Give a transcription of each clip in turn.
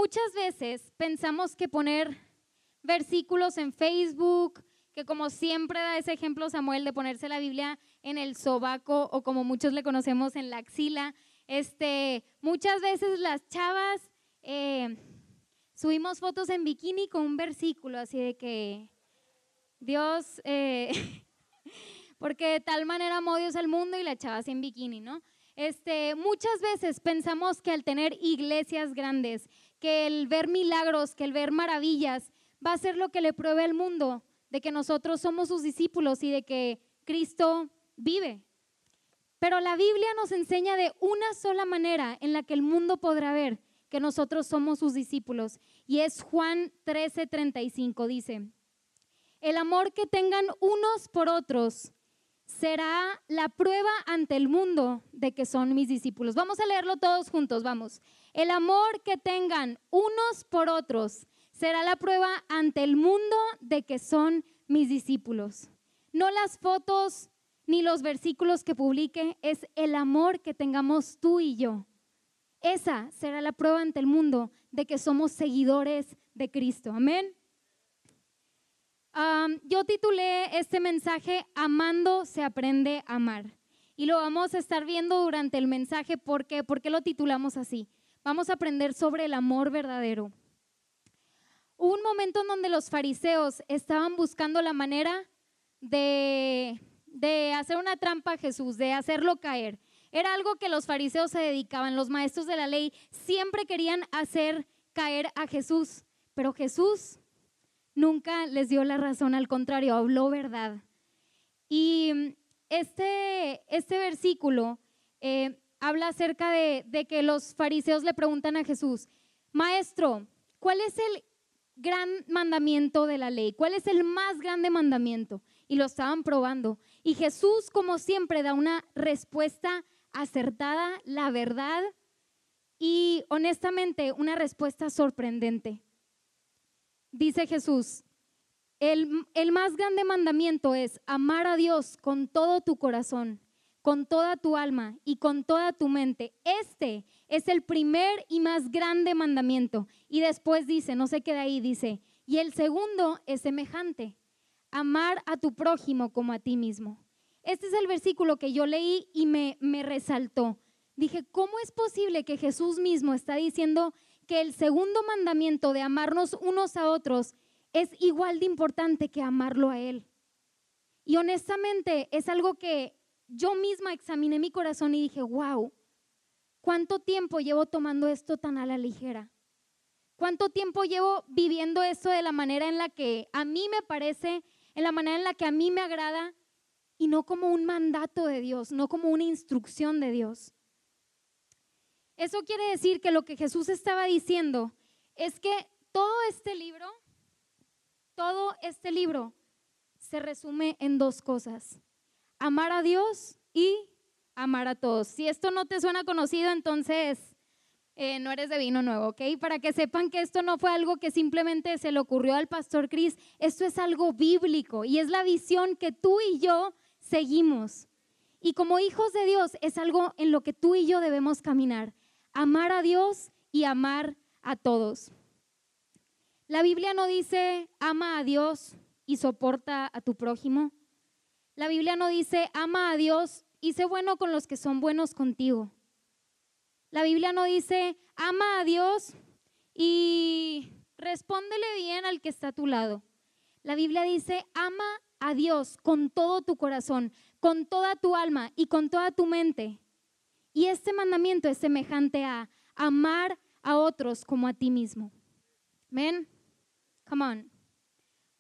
muchas veces pensamos que poner versículos en Facebook, que como siempre da ese ejemplo Samuel de ponerse la Biblia en el sobaco o como muchos le conocemos en la axila, muchas veces las chavas subimos fotos en bikini con un versículo así de que Dios, porque de tal manera amó Dios al mundo y la chava así en bikini, ¿no? Muchas veces pensamos que al tener iglesias grandes, que el ver milagros, que el ver maravillas, va a ser lo que le pruebe al mundo de que nosotros somos sus discípulos y de que Cristo vive. Pero la Biblia nos enseña de una sola manera en la que el mundo podrá ver que nosotros somos sus discípulos. Y es Juan 13:35, dice: el amor que tengan unos por otros será la prueba ante el mundo de que son mis discípulos. Vamos a leerlo todos juntos, vamos. El amor que tengan unos por otros será la prueba ante el mundo de que son mis discípulos. No las fotos ni los versículos que publique, es el amor que tengamos tú y yo. Esa será la prueba ante el mundo de que somos seguidores de Cristo. Amén. Yo titulé este mensaje Amando se aprende a amar, y lo vamos a estar viendo durante el mensaje. ¿Por qué? ¿Por qué lo titulamos así? Vamos a aprender sobre el amor verdadero. Hubo un momento en donde los fariseos estaban buscando la manera de hacer una trampa a Jesús, de hacerlo caer. Era algo que los fariseos se dedicaban, los maestros de la ley siempre querían hacer caer a Jesús, pero Jesús nunca les dio la razón, al contrario, habló verdad. Y este versículo habla acerca de que los fariseos le preguntan a Jesús: Maestro, ¿cuál es el gran mandamiento de la ley? ¿Cuál es el más grande mandamiento? Y lo estaban probando. Y Jesús, como siempre, da una respuesta acertada, la verdad, y honestamente una respuesta sorprendente. Dice Jesús: el más grande mandamiento es amar a Dios con todo tu corazón, con toda tu alma y con toda tu mente. Este es el primer y más grande mandamiento. Y después dice, no se queda ahí, dice: y el segundo es semejante: amar a tu prójimo como a ti mismo. Este es el versículo que yo leí y me resaltó. Dije, ¿cómo es posible que Jesús mismo está diciendo que el segundo mandamiento de amarnos unos a otros es igual de importante que amarlo a Él? Y honestamente es algo que yo misma examiné mi corazón y dije, wow, ¿cuánto tiempo llevo tomando esto tan a la ligera? ¿Cuánto tiempo llevo viviendo esto de la manera en la que a mí me parece, en la manera en la que a mí me agrada, y no como un mandato de Dios, no como una instrucción de Dios? Eso quiere decir que lo que Jesús estaba diciendo es que todo este libro se resume en dos cosas: amar a Dios y amar a todos. Si esto no te suena conocido, entonces no eres de vino nuevo, ¿ok? Para que sepan que esto no fue algo que simplemente se le ocurrió al pastor Chris, esto es algo bíblico y es la visión que tú y yo seguimos. Y como hijos de Dios es algo en lo que tú y yo debemos caminar: amar a Dios y amar a todos. La Biblia no dice ama a Dios y soporta a tu prójimo. La Biblia no dice ama a Dios y sé bueno con los que son buenos contigo. La Biblia no dice ama a Dios y respóndele bien al que está a tu lado. La Biblia dice ama a Dios con todo tu corazón, con toda tu alma y con toda tu mente. Y este mandamiento es semejante a amar a otros como a ti mismo. Amén. Come on.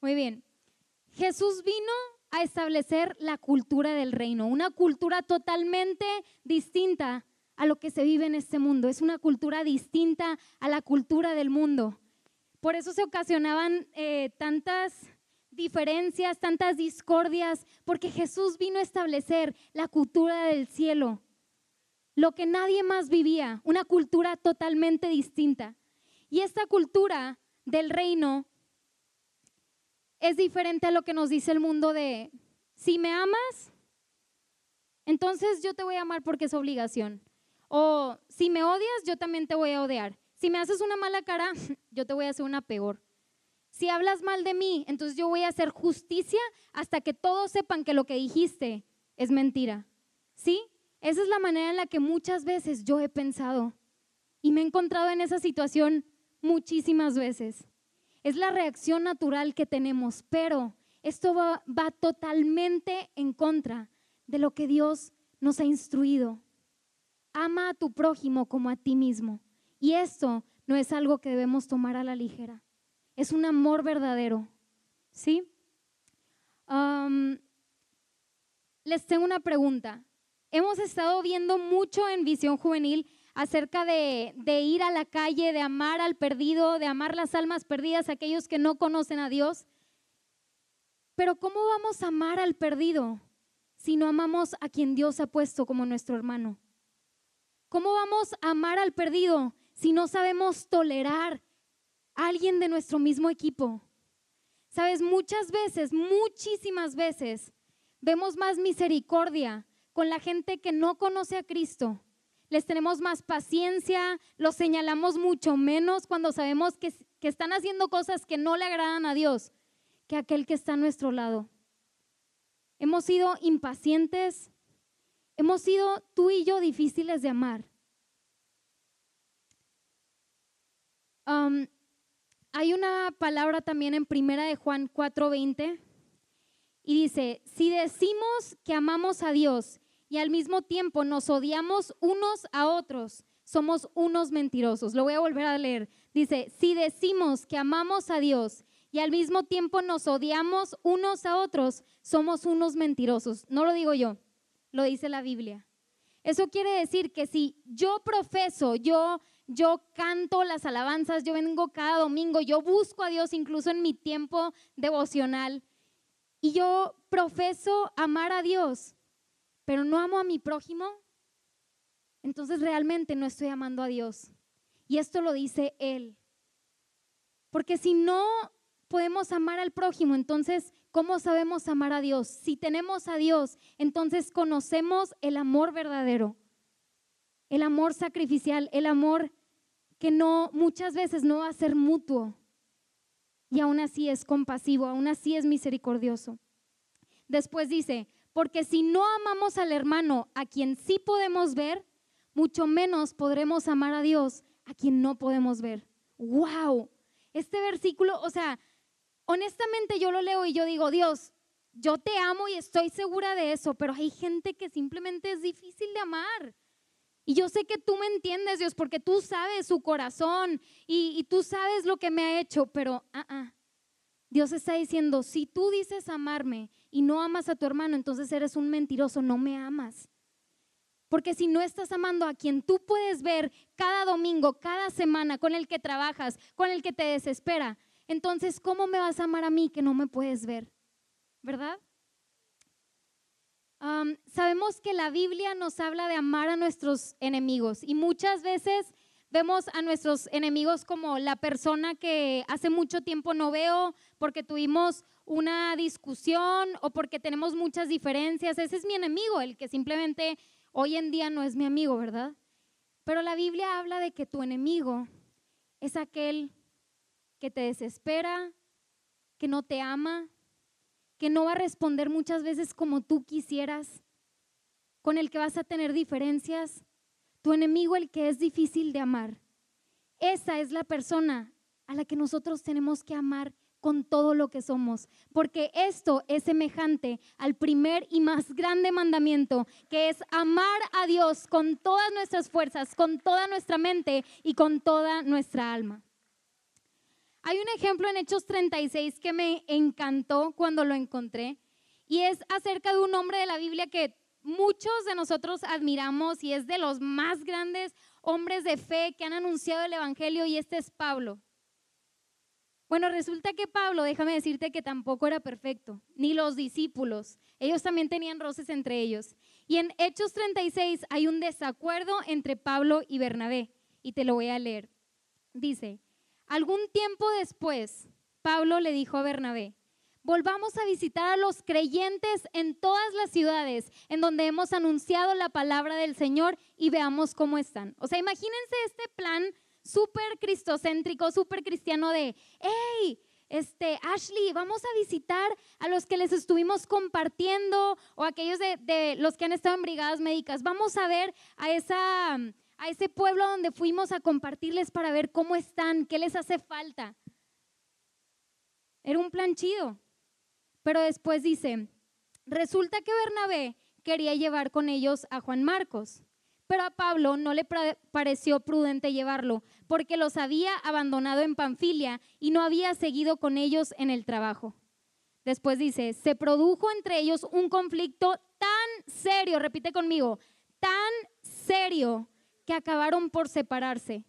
Muy bien. Jesús vino a establecer la cultura del reino, una cultura totalmente distinta a lo que se vive en este mundo. Es una cultura distinta a la cultura del mundo. Por eso se ocasionaban tantas diferencias, tantas discordias, porque Jesús vino a establecer la cultura del cielo, lo que nadie más vivía, una cultura totalmente distinta. Y esta cultura del reino es diferente a lo que nos dice el mundo de: si me amas, entonces yo te voy a amar porque es obligación. O si me odias, yo también te voy a odiar. Si me haces una mala cara, yo te voy a hacer una peor. Si hablas mal de mí, entonces yo voy a hacer justicia hasta que todos sepan que lo que dijiste es mentira. ¿Sí? Esa es la manera en la que muchas veces yo he pensado y me he encontrado en esa situación muchísimas veces. Es la reacción natural que tenemos, pero esto va totalmente en contra de lo que Dios nos ha instruido. Ama a tu prójimo como a ti mismo. Y esto no es algo que debemos tomar a la ligera. Es un amor verdadero. ¿Sí? Les tengo una pregunta. Hemos estado viendo mucho en Visión Juvenil acerca de ir a la calle, de amar al perdido, de amar las almas perdidas, aquellos que no conocen a Dios. Pero ¿cómo vamos a amar al perdido si no amamos a quien Dios ha puesto como nuestro hermano? ¿Cómo vamos a amar al perdido si no sabemos tolerar a alguien de nuestro mismo equipo? Sabes, muchas veces, muchísimas veces, vemos más misericordia con la gente que no conoce a Cristo. Les tenemos más paciencia, los señalamos mucho menos cuando sabemos que están haciendo cosas que no le agradan a Dios, que aquel que está a nuestro lado. Hemos sido impacientes, hemos sido tú y yo difíciles de amar. Hay una palabra también en 1 de Juan 4:20 y dice, si decimos que amamos a Dios y al mismo tiempo nos odiamos unos a otros, somos unos mentirosos. Lo voy a volver a leer. Dice, si decimos que amamos a Dios y al mismo tiempo nos odiamos unos a otros, somos unos mentirosos. No lo digo yo, lo dice la Biblia. Eso quiere decir que si yo profeso, yo canto las alabanzas, yo vengo cada domingo, yo busco a Dios incluso en mi tiempo devocional y yo profeso amar a Dios, pero no amo a mi prójimo, entonces realmente no estoy amando a Dios. Y esto lo dice Él. Porque si no podemos amar al prójimo, entonces, ¿cómo sabemos amar a Dios? Si tenemos a Dios, entonces conocemos el amor verdadero, el amor sacrificial, el amor que no, muchas veces no va a ser mutuo y aún así es compasivo, aún así es misericordioso. Después dice, porque si no amamos al hermano a quien sí podemos ver, mucho menos podremos amar a Dios a quien no podemos ver. ¡Wow! Este versículo, o sea, honestamente yo lo leo y yo digo, Dios, yo te amo y estoy segura de eso, pero hay gente que simplemente es difícil de amar. Y yo sé que tú me entiendes, Dios, porque tú sabes su corazón y tú sabes lo que me ha hecho, pero Dios está diciendo, si tú dices amarme y no amas a tu hermano, entonces eres un mentiroso, no me amas. Porque si no estás amando a quien tú puedes ver cada domingo, cada semana, con el que trabajas, con el que te desespera, entonces ¿cómo me vas a amar a mí que no me puedes ver? ¿Verdad? Sabemos que la Biblia nos habla de amar a nuestros enemigos y muchas veces vemos a nuestros enemigos como la persona que hace mucho tiempo no veo porque tuvimos una discusión o porque tenemos muchas diferencias. Ese es mi enemigo, el que simplemente hoy en día no es mi amigo, ¿verdad? Pero la Biblia habla de que tu enemigo es aquel que te desespera, que no te ama, que no va a responder muchas veces como tú quisieras, con el que vas a tener diferencias. Tu enemigo, el que es difícil de amar. Esa es la persona a la que nosotros tenemos que amar con todo lo que somos, porque esto es semejante al primer y más grande mandamiento, que es amar a Dios con todas nuestras fuerzas, con toda nuestra mente y con toda nuestra alma. Hay un ejemplo en Hechos 36 que me encantó cuando lo encontré y es acerca de un hombre de la Biblia que muchos de nosotros admiramos y es de los más grandes hombres de fe que han anunciado el evangelio, y este es Pablo. Bueno, resulta que Pablo, déjame decirte que tampoco era perfecto, ni los discípulos. Ellos también tenían roces entre ellos. Y en Hechos 36 hay un desacuerdo entre Pablo y Bernabé, y te lo voy a leer. Dice, algún tiempo después, Pablo le dijo a Bernabé, volvamos a visitar a los creyentes en todas las ciudades en donde hemos anunciado la palabra del Señor y veamos cómo están. O sea, imagínense este plan súper cristocéntrico, súper cristiano de, hey, Ashley, vamos a visitar a los que les estuvimos compartiendo o aquellos de los que han estado en brigadas médicas. Vamos a ver a ese pueblo donde fuimos a compartirles para ver cómo están, qué les hace falta. Era un plan chido. Pero después dice, resulta que Bernabé quería llevar con ellos a Juan Marcos, pero a Pablo no le pareció prudente llevarlo, porque los había abandonado en Panfilia y no había seguido con ellos en el trabajo. Después dice, se produjo entre ellos un conflicto tan serio, repite conmigo, tan serio, que acabaron por separarse.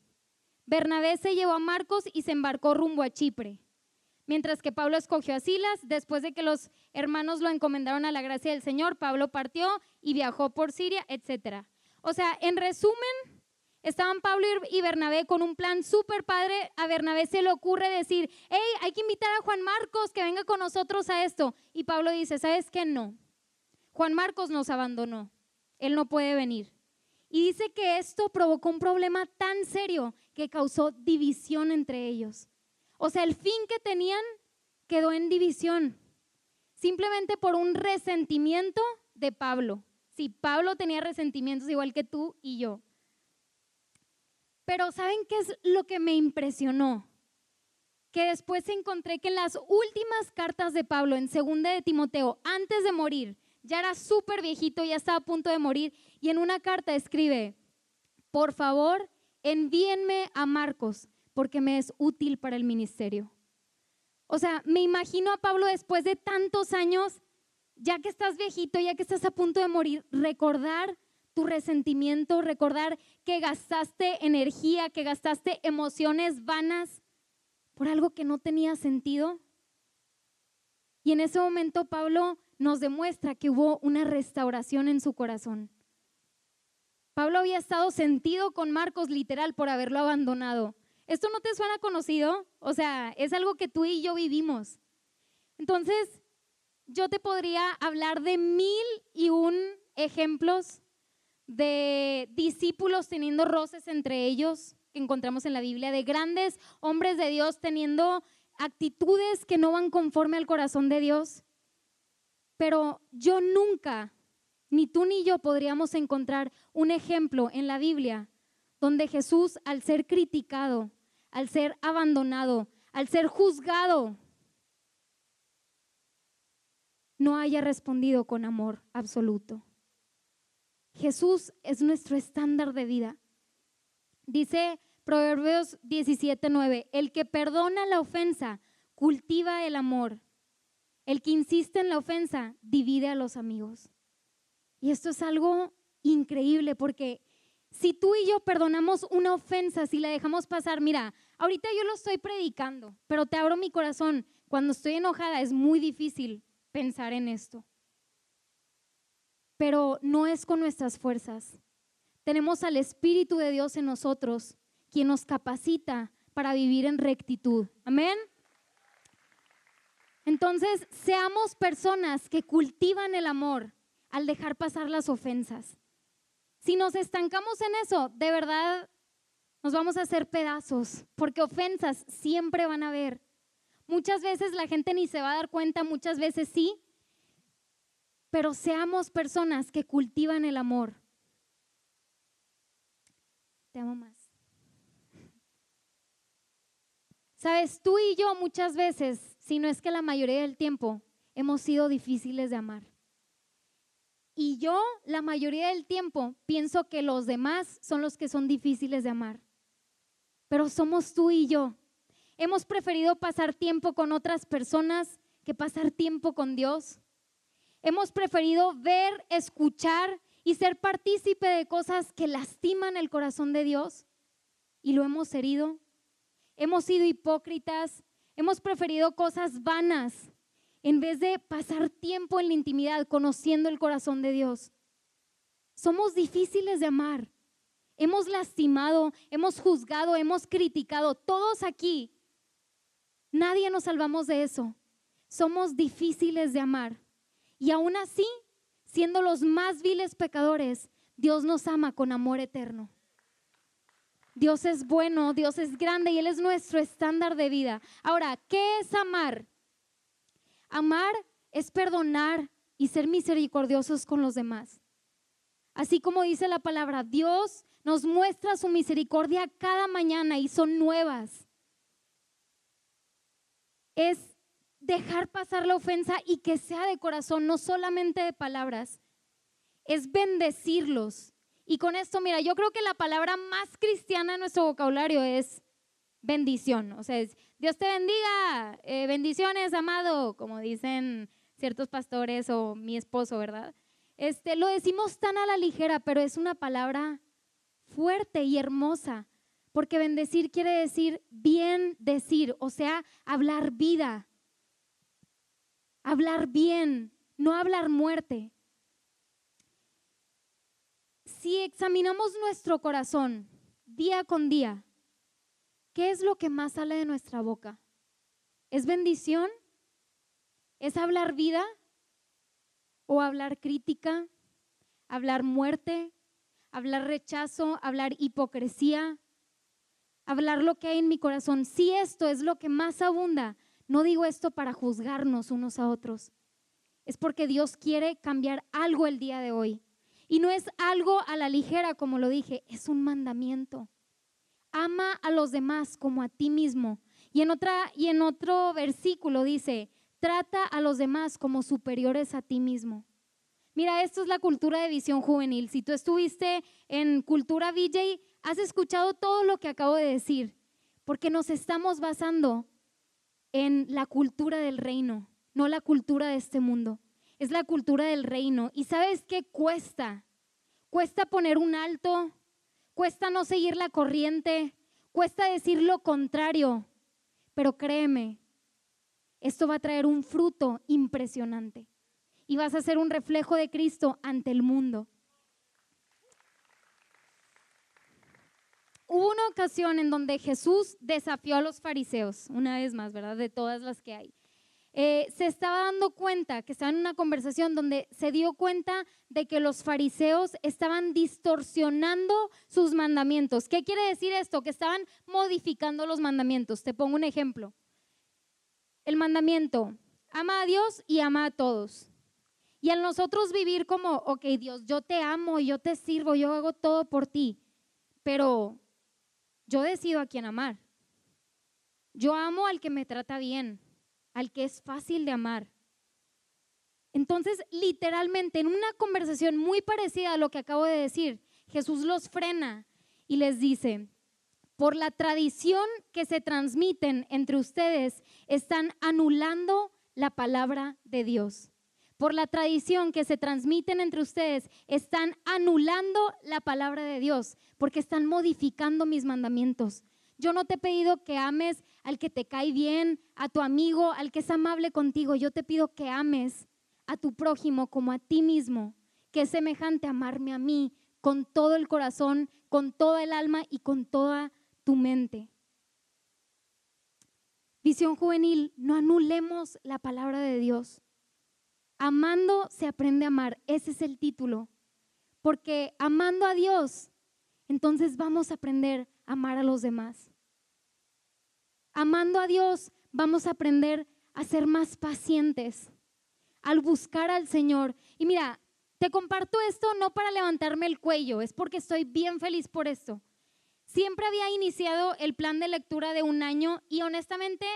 Bernabé se llevó a Marcos y se embarcó rumbo a Chipre, mientras que Pablo escogió a Silas. Después de que los hermanos lo encomendaron a la gracia del Señor, Pablo partió y viajó por Siria, etc. O sea, en resumen, estaban Pablo y Bernabé con un plan súper padre. A Bernabé se le ocurre decir, hey, hay que invitar a Juan Marcos que venga con nosotros a esto. Y Pablo dice, ¿sabes qué? No. Juan Marcos nos abandonó. Él no puede venir. Y dice que esto provocó un problema tan serio que causó división entre ellos. O sea, el fin que tenían quedó en división, simplemente por un resentimiento de Pablo. Sí, Pablo tenía resentimientos igual que tú y yo. Pero ¿saben qué es lo que me impresionó? Que después encontré que en las últimas cartas de Pablo, en 2 de Timoteo, antes de morir, ya era súper viejito, ya estaba a punto de morir, y en una carta escribe, por favor, envíenme a Marcos, porque me es útil para el ministerio. O sea, me imagino a Pablo después de tantos años, ya que estás viejito, ya que estás a punto de morir, recordar tu resentimiento, recordar que gastaste energía, que gastaste emociones vanas por algo que no tenía sentido. Y en ese momento Pablo nos demuestra que hubo una restauración en su corazón. Pablo había estado sentido con Marcos literal por haberlo abandonado. ¿Esto no te suena conocido? O sea, es algo que tú y yo vivimos. Entonces, yo te podría hablar de 1001 ejemplos de discípulos teniendo roces entre ellos que encontramos en la Biblia, de grandes hombres de Dios teniendo actitudes que no van conforme al corazón de Dios. Pero yo nunca, ni tú ni yo podríamos encontrar un ejemplo en la Biblia donde Jesús, al ser criticado, al ser abandonado, al ser juzgado, no haya respondido con amor absoluto. Jesús es nuestro estándar de vida. Dice Proverbios 17:9, el que perdona la ofensa cultiva el amor. El que insiste en la ofensa divide a los amigos. Y esto es algo increíble porque si tú y yo perdonamos una ofensa, si la dejamos pasar, mira, ahorita yo lo estoy predicando, pero te abro mi corazón. Cuando estoy enojada es muy difícil pensar en esto. Pero no es con nuestras fuerzas. Tenemos al Espíritu de Dios en nosotros, quien nos capacita para vivir en rectitud. Amén. Entonces, seamos personas que cultivan el amor al dejar pasar las ofensas. Si nos estancamos en eso, de verdad nos vamos a hacer pedazos, porque ofensas siempre van a haber. Muchas veces la gente ni se va a dar cuenta, muchas veces sí, pero seamos personas que cultivan el amor. Te amo más. Sabes, tú y yo muchas veces, si no es que la mayoría del tiempo, hemos sido difíciles de amar. Y yo, la mayoría del tiempo, pienso que los demás son los que son difíciles de amar. Pero somos tú y yo. Hemos preferido pasar tiempo con otras personas que pasar tiempo con Dios. Hemos preferido ver, escuchar y ser partícipe de cosas que lastiman el corazón de Dios y lo hemos herido. Hemos sido hipócritas, hemos preferido cosas vanas en vez de pasar tiempo en la intimidad conociendo el corazón de Dios. Somos difíciles de amar. Hemos lastimado, hemos juzgado, hemos criticado. Todos aquí, nadie nos salvamos de eso. Somos difíciles de amar. Y aún así, siendo los más viles pecadores, Dios nos ama con amor eterno. Dios es bueno, Dios es grande y Él es nuestro estándar de vida. Ahora, ¿qué es amar? Amar es perdonar y ser misericordiosos con los demás. Así como dice la palabra, Dios nos muestra su misericordia cada mañana y son nuevas. Es dejar pasar la ofensa y que sea de corazón, no solamente de palabras. Es bendecirlos. Y con esto, mira, yo creo que la palabra más cristiana en nuestro vocabulario es bendición. O sea, es Dios te bendiga, bendiciones, amado, como dicen ciertos pastores o mi esposo, ¿verdad? Lo decimos tan a la ligera, pero es una palabra fuerte y hermosa, porque bendecir quiere decir bien decir, o sea, hablar vida, hablar bien, no hablar muerte. Si examinamos nuestro corazón día con día, ¿qué es lo que más sale de nuestra boca? ¿Es bendición? ¿Es hablar vida? ¿O hablar crítica? ¿Hablar muerte? ¿Hablar rechazo? ¿Hablar hipocresía? ¿Hablar lo que hay en mi corazón? Si esto es lo que más abunda, no digo esto para juzgarnos unos a otros. Es porque Dios quiere cambiar algo el día de hoy. Y no es algo a la ligera, como lo dije, es un mandamiento. Ama a los demás como a ti mismo. Y en otro versículo dice, trata a los demás como superiores a ti mismo. Mira, esto es la cultura de Visión Juvenil. Si tú estuviste en Cultura VJ, has escuchado todo lo que acabo de decir, porque nos estamos basando en la cultura del reino, no la cultura de este mundo. Es la cultura del reino. ¿Y sabes qué cuesta? Cuesta poner un alto, cuesta no seguir la corriente, cuesta decir lo contrario. Pero créeme, esto va a traer un fruto impresionante y vas a ser un reflejo de Cristo ante el mundo. Hubo una ocasión en donde Jesús desafió a los fariseos, una vez más, ¿verdad? De todas las que hay. Se estaba dando cuenta, que estaba en una conversación donde se dio cuenta de que los fariseos estaban distorsionando sus mandamientos. ¿Qué quiere decir esto? Que estaban modificando los mandamientos. Te pongo un ejemplo. El mandamiento, ama a Dios y ama a todos. Y al nosotros vivir como, ok, Dios, yo te amo, yo te sirvo, yo hago todo por ti, pero yo decido a quién amar. Yo amo al que me trata bien, al que es fácil de amar. Entonces, literalmente, en una conversación muy parecida a lo que acabo de decir, Jesús los frena y les dice, por la tradición que se transmiten entre ustedes, están anulando la palabra de Dios. Por la tradición que se transmiten entre ustedes, están anulando la palabra de Dios, porque están modificando mis mandamientos. Yo no te he pedido que ames al que te cae bien, a tu amigo, al que es amable contigo. Yo te pido que ames a tu prójimo como a ti mismo, que es semejante a amarme a mí con todo el corazón, con toda el alma y con toda tu mente. Visión Juvenil, no anulemos la palabra de Dios. Amando se aprende a amar, ese es el título, porque amando a Dios, entonces vamos a aprender a amar a los demás. Amando a Dios, vamos a aprender a ser más pacientes al buscar al Señor. Y mira, te comparto esto no para levantarme el cuello, es porque estoy bien feliz por esto. Siempre había iniciado el plan de lectura de un año y honestamente,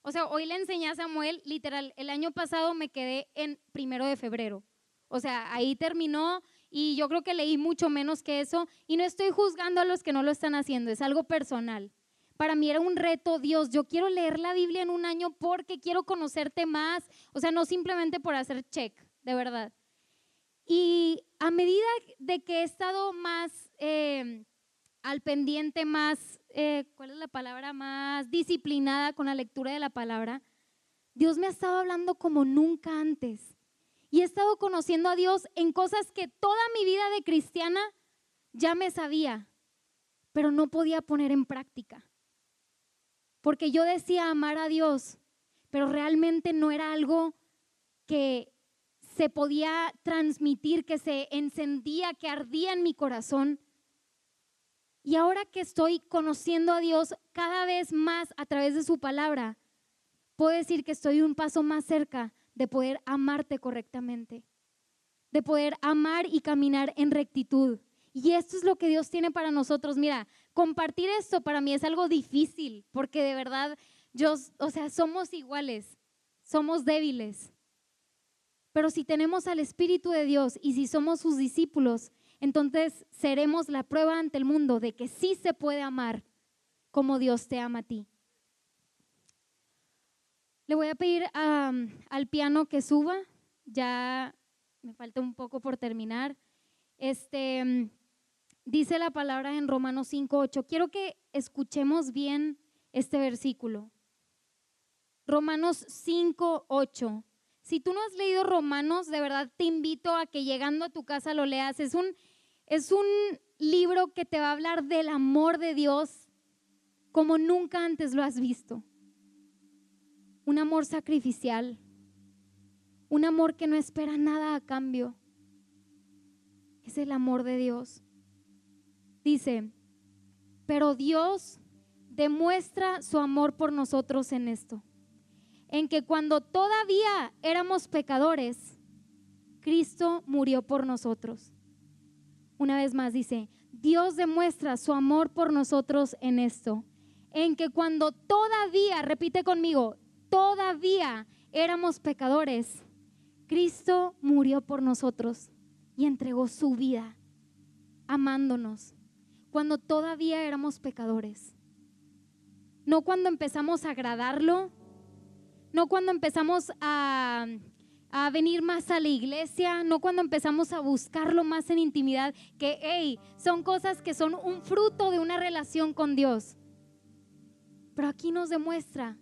o sea, hoy le enseñé a Samuel, literal, el año pasado me quedé en 1 de febrero. O sea, ahí terminó y yo creo que leí mucho menos que eso y no estoy juzgando a los que no lo están haciendo, es algo personal. Para mí era un reto, Dios, yo quiero leer la Biblia en un año porque quiero conocerte más, o sea, no simplemente por hacer check, de verdad. Y a medida de que he estado más al pendiente, más, ¿cuál es la palabra? Más disciplinada con la lectura de la palabra, Dios me ha estado hablando como nunca antes. Y he estado conociendo a Dios en cosas que toda mi vida de cristiana ya me sabía, pero no podía poner en práctica. Porque yo decía amar a Dios, pero realmente no era algo que se podía transmitir, que se encendía, que ardía en mi corazón. Y ahora que estoy conociendo a Dios cada vez más a través de su palabra, puedo decir que estoy un paso más cerca de poder amarte correctamente, de poder amar y caminar en rectitud. Y esto es lo que Dios tiene para nosotros. Mira, compartir esto para mí es algo difícil, porque de verdad, somos iguales, somos débiles. Pero si tenemos al Espíritu de Dios y si somos sus discípulos, entonces seremos la prueba ante el mundo de que sí se puede amar como Dios te ama a ti. Le voy a pedir al piano que suba, ya me falta un poco por terminar. Dice la palabra en Romanos 5:8. Quiero que escuchemos bien este versículo. Romanos 5:8. Si tú no has leído Romanos, de verdad te invito a que llegando a tu casa lo leas. Es un libro que te va a hablar del amor de Dios como nunca antes lo has visto. Un amor sacrificial, un amor que no espera nada a cambio. Es el amor de Dios. Dice, pero Dios demuestra su amor por nosotros en esto, en que cuando todavía éramos pecadores, Cristo murió por nosotros. Una vez más dice, Dios demuestra su amor por nosotros en esto, en que cuando todavía, repite conmigo, todavía éramos pecadores, Cristo murió por nosotros y entregó su vida amándonos cuando todavía éramos pecadores. No cuando empezamos a agradarlo, no cuando empezamos a venir más a la iglesia, no cuando empezamos a buscarlo más en intimidad, que son cosas que son un fruto de una relación con Dios. Pero aquí nos demuestra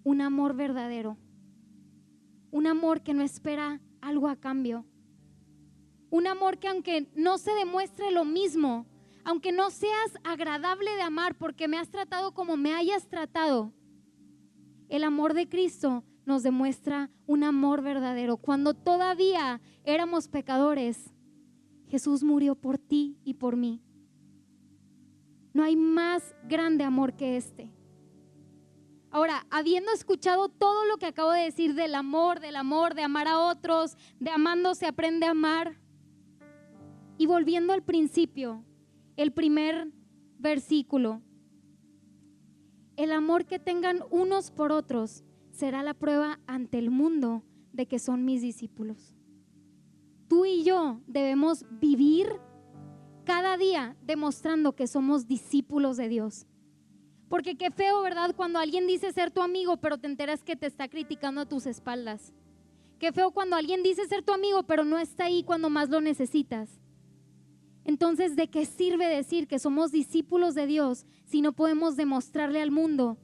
un amor verdadero, un amor que no espera algo a cambio, un amor que aunque no se demuestre lo mismo, aunque no seas agradable de amar porque me has tratado como me hayas tratado, el amor de Cristo nos demuestra un amor verdadero. Cuando todavía éramos pecadores, Jesús murió por ti y por mí. No hay más grande amor que este. Ahora, habiendo escuchado todo lo que acabo de decir del amor, de amar a otros, de amando se aprende a amar, y volviendo al principio, el primer versículo, el amor que tengan unos por otros será la prueba ante el mundo de que son mis discípulos. Tú y yo debemos vivir cada día demostrando que somos discípulos de Dios. Porque qué feo, ¿verdad? Cuando alguien dice ser tu amigo, pero te enteras que te está criticando a tus espaldas. Qué feo cuando alguien dice ser tu amigo, pero no está ahí cuando más lo necesitas. Entonces, ¿de qué sirve decir que somos discípulos de Dios si no podemos demostrarle al mundo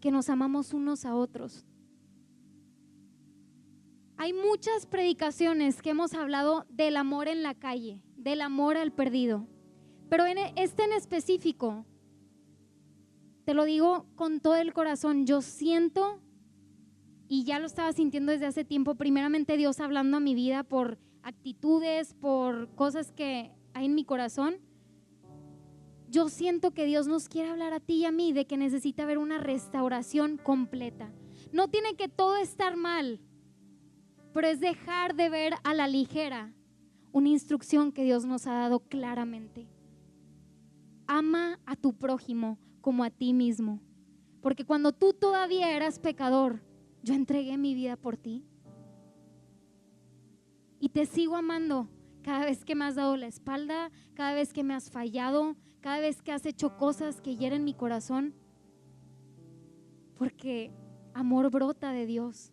que nos amamos unos a otros? Hay muchas predicaciones que hemos hablado del amor en la calle, del amor al perdido, pero en específico, te lo digo con todo el corazón, yo siento, y ya lo estaba sintiendo desde hace tiempo, primeramente Dios hablando a mi vida por actitudes, por cosas que hay en mi corazón. Yo siento que Dios nos quiere hablar a ti y a mí de que necesita haber una restauración completa. No tiene que todo estar mal, pero es dejar de ver a la ligera una instrucción que Dios nos ha dado claramente. Ama a tu prójimo como a ti mismo, porque cuando tú todavía eras pecador, yo entregué mi vida por ti y te sigo amando cada vez que me has dado la espalda, cada vez que me has fallado, cada vez que has hecho cosas que hieren mi corazón, porque amor brota de Dios.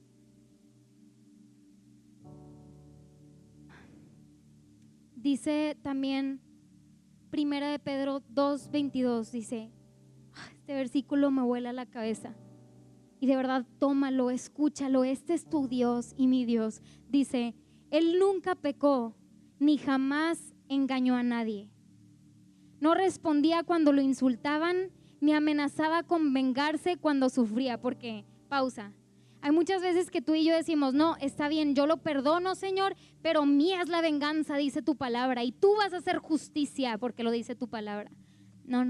Dice también Primera de Pedro 2:22, dice, este versículo me vuela la cabeza y de verdad tómalo, escúchalo, este es tu Dios y mi Dios. Dice, Él nunca pecó ni jamás engañó a nadie. No respondía cuando lo insultaban ni amenazaba con vengarse cuando sufría, porque, pausa, Hay muchas veces que tú y yo decimos, no, está bien, yo lo perdono, Señor, pero mía es la venganza, dice tu palabra, y tú vas a hacer justicia porque lo dice tu palabra. No,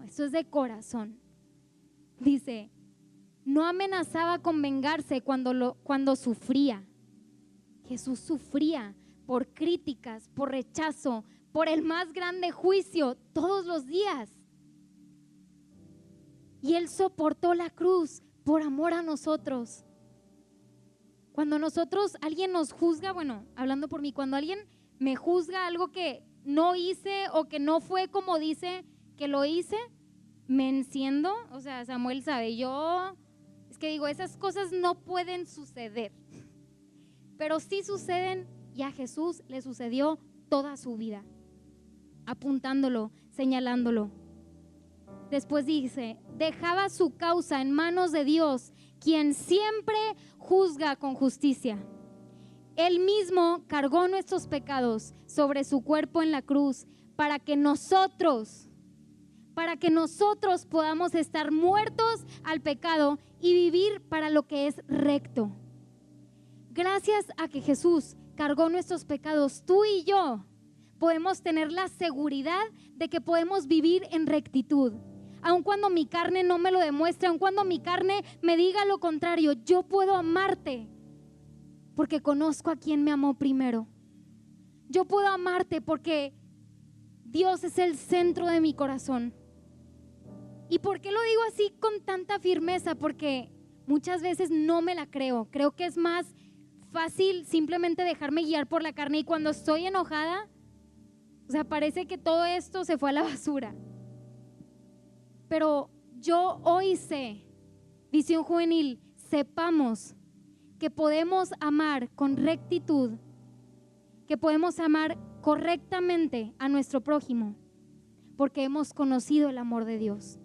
eso es de corazón. Dice, no amenazaba con vengarse cuando sufría. Jesús sufría por críticas, por rechazo, por el más grande juicio todos los días. Y Él soportó la cruz por amor a nosotros. Cuando alguien nos juzga, bueno, hablando por mí, cuando alguien me juzga algo que no hice o que no fue como dice que lo hice, me enciendo. O sea, Samuel sabe, es que digo, esas cosas no pueden suceder, pero sí suceden, y a Jesús le sucedió toda su vida, apuntándolo, señalándolo. Después dice, dejaba su causa en manos de Dios, quien siempre juzga con justicia. Él mismo cargó nuestros pecados sobre su cuerpo en la cruz para que nosotros podamos estar muertos al pecado y vivir para lo que es recto. Gracias a que Jesús cargó nuestros pecados, tú y yo podemos tener la seguridad de que podemos vivir en rectitud. Aun cuando mi carne no me lo demuestre, aun cuando mi carne me diga lo contrario, yo puedo amarte porque conozco a quien me amó primero. Yo puedo amarte porque Dios es el centro de mi corazón. ¿Y por qué lo digo así con tanta firmeza? Porque muchas veces no me la creo. Creo que es más fácil simplemente dejarme guiar por la carne, y cuando estoy enojada, o sea, parece que todo esto se fue a la basura. Pero yo hoy sé, Visión Juvenil, sepamos que podemos amar con rectitud, que podemos amar correctamente a nuestro prójimo, porque hemos conocido el amor de Dios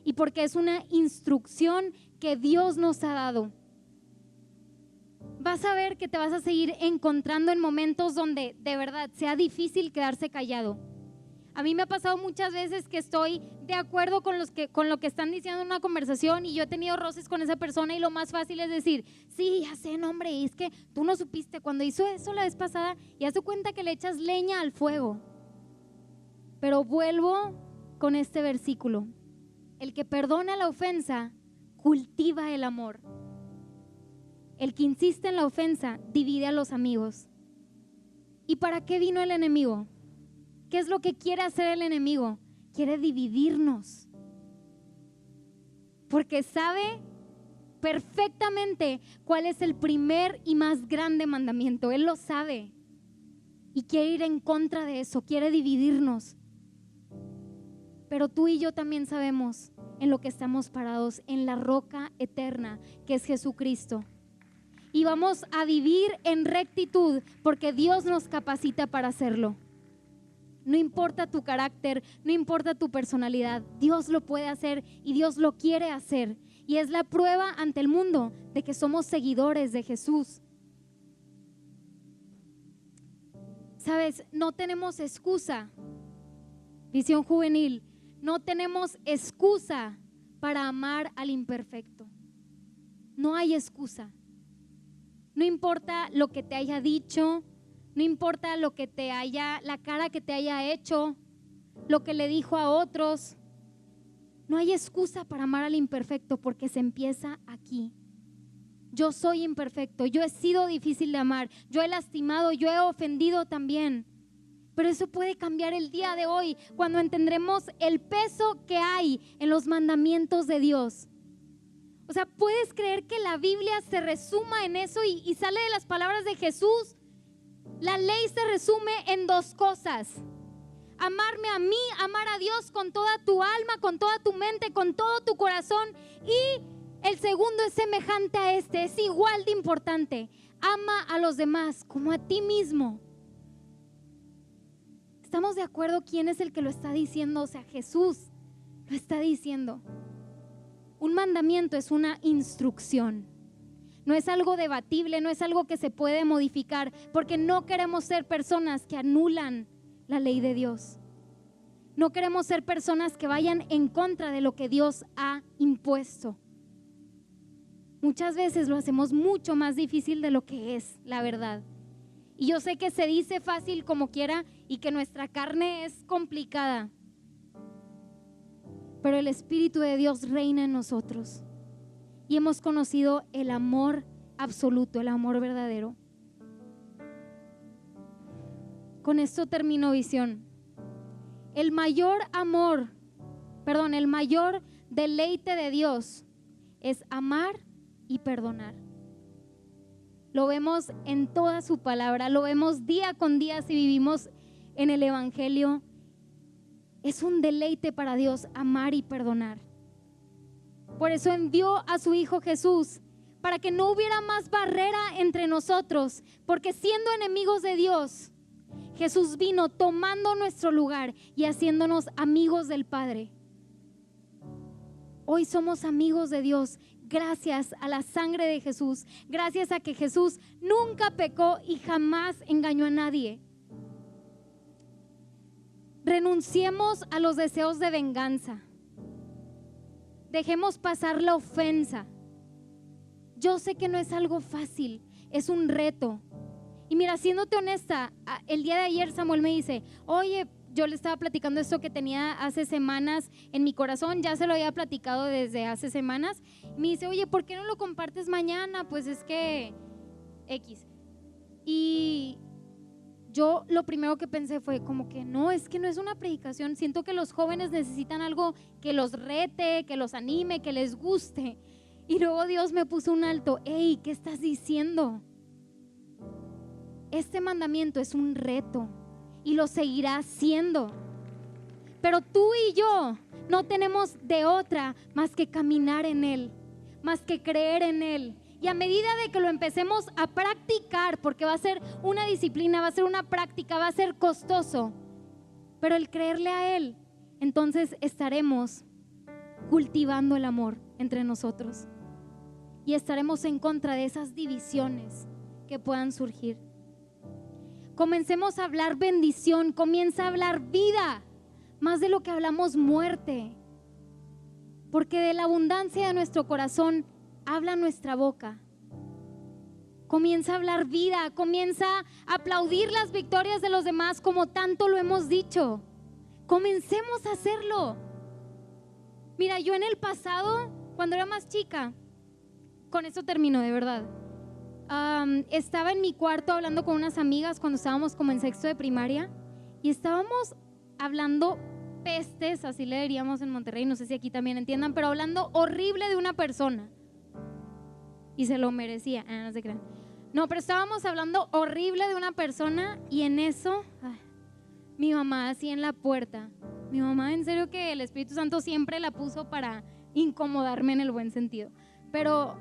y porque es una instrucción que Dios nos ha dado. Vas a ver que te vas a seguir encontrando en momentos donde de verdad sea difícil quedarse callado. A mí me ha pasado muchas veces que estoy de acuerdo con lo que están diciendo en una conversación, y yo he tenido roces con esa persona, y lo más fácil es decir, sí, ya sé, no, hombre, es que tú no supiste cuando hizo eso la vez pasada, y haz de cuenta que le echas leña al fuego. Pero vuelvo con este versículo: el que perdona la ofensa cultiva el amor. El que insiste en la ofensa divide a los amigos. ¿Y para qué vino el enemigo? ¿Qué es lo que quiere hacer el enemigo? Quiere dividirnos. Porque sabe perfectamente cuál es el primer y más grande mandamiento. Él lo sabe. Y quiere ir en contra de eso, quiere dividirnos. Pero tú y yo también sabemos en lo que estamos parados, en la roca eterna que es Jesucristo. Y vamos a vivir en rectitud porque Dios nos capacita para hacerlo. No importa tu carácter, no importa tu personalidad, Dios lo puede hacer y Dios lo quiere hacer. Y es la prueba ante el mundo de que somos seguidores de Jesús. Sabes, no tenemos excusa, Visión Juvenil, no tenemos excusa para amar al imperfecto. No hay excusa. No importa lo que te haya dicho, no importa la cara que te haya hecho, lo que le dijo a otros. No hay excusa para amar al imperfecto porque se empieza aquí. Yo soy imperfecto, yo he sido difícil de amar, yo he lastimado, yo he ofendido también. Pero eso puede cambiar el día de hoy cuando entendremos el peso que hay en los mandamientos de Dios. O sea, ¿puedes creer que la Biblia se resuma en eso y sale de las palabras de Jesús? La ley se resume en dos cosas: amarme a mí, amar a Dios con toda tu alma, con toda tu mente, con todo tu corazón. Y el segundo es semejante a este, es igual de importante: ama a los demás como a ti mismo. ¿Estamos de acuerdo quién es el que lo está diciendo? O sea, Jesús lo está diciendo. Un mandamiento es una instrucción. No es algo debatible, no es algo que se puede modificar, porque no queremos ser personas que anulan la ley de Dios. No queremos ser personas que vayan en contra de lo que Dios ha impuesto. Muchas veces lo hacemos mucho más difícil de lo que es, la verdad. Y yo sé que se dice fácil como quiera y que nuestra carne es complicada. Pero el Espíritu de Dios reina en nosotros. Y hemos conocido el amor absoluto, el amor verdadero. Con esto termino visión. El mayor deleite de Dios es amar y perdonar. Lo vemos en toda su palabra, lo vemos día con día si vivimos en el Evangelio. Es un deleite para Dios amar y perdonar. Por eso envió a su Hijo Jesús, para que no hubiera más barrera entre nosotros, porque siendo enemigos de Dios, Jesús vino tomando nuestro lugar y haciéndonos amigos del Padre. Hoy somos amigos de Dios gracias a la sangre de Jesús, gracias a que Jesús nunca pecó y jamás engañó a nadie. Renunciemos a los deseos de venganza. Dejemos pasar la ofensa. Yo sé que no es algo fácil, es un reto. Y mira, siéndote honesta, el día de ayer Samuel me dice, oye, yo le estaba platicando esto que tenía hace semanas en mi corazón, ya se lo había platicado desde hace semanas. Me dice, oye, ¿por qué no lo compartes mañana? Pues es que X. Y yo lo primero que pensé fue como que no, es que no es una predicación. Siento que los jóvenes necesitan algo que los rete, que los anime, que les guste. Y luego Dios me puso un alto. Hey, ¿qué estás diciendo? Este mandamiento es un reto y lo seguirá haciendo. Pero tú y yo no tenemos de otra más que caminar en Él, más que creer en Él. Y a medida de que lo empecemos a practicar, porque va a ser una disciplina, va a ser una práctica, va a ser costoso, pero el creerle a Él, entonces estaremos cultivando el amor entre nosotros y estaremos en contra de esas divisiones que puedan surgir. Comencemos a hablar bendición, comienza a hablar vida, más de lo que hablamos muerte, porque de la abundancia de nuestro corazón habla nuestra boca. Comienza a hablar vida, comienza a aplaudir las victorias de los demás como tanto lo hemos dicho. Comencemos a hacerlo. Mira, yo en el pasado, cuando era más chica, con esto termino de verdad, estaba en mi cuarto hablando con unas amigas cuando estábamos como en sexto de primaria y estábamos hablando pestes, así le diríamos en Monterrey, no sé si aquí también entiendan, pero hablando horrible de una persona y se lo merecía, no se crean. No, pero estábamos hablando horrible de una persona y en eso, mi mamá así en la puerta, mi mamá en serio que el Espíritu Santo siempre la puso para incomodarme en el buen sentido, pero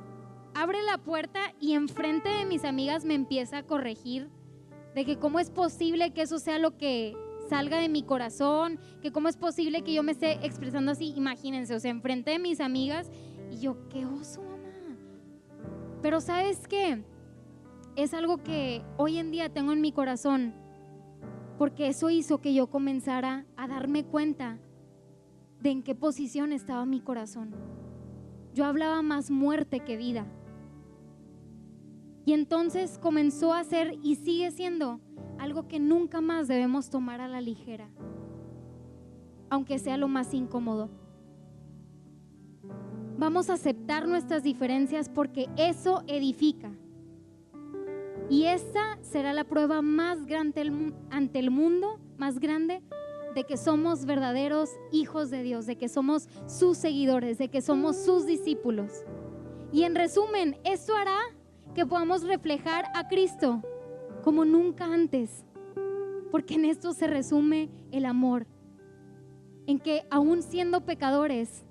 abre la puerta y enfrente de mis amigas me empieza a corregir de que cómo es posible que eso sea lo que salga de mi corazón, que cómo es posible que yo me esté expresando así, imagínense, o sea, enfrente de mis amigas y yo, qué oso, mamá. Pero ¿sabes qué? Es algo que hoy en día tengo en mi corazón, porque eso hizo que yo comenzara a darme cuenta de en qué posición estaba mi corazón. Yo hablaba más muerte que vida. Y entonces comenzó a ser y sigue siendo algo que nunca más debemos tomar a la ligera, aunque sea lo más incómodo. Vamos a aceptar nuestras diferencias porque eso edifica. Y esta será la prueba más grande ante el mundo, más grande, de que somos verdaderos hijos de Dios, de que somos sus seguidores, de que somos sus discípulos. Y en resumen, esto hará que podamos reflejar a Cristo como nunca antes, porque en esto se resume el amor, en que aún siendo pecadores,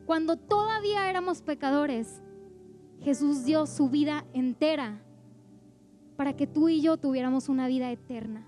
cuando todavía éramos pecadores, Jesús dio su vida entera para que tú y yo tuviéramos una vida eterna.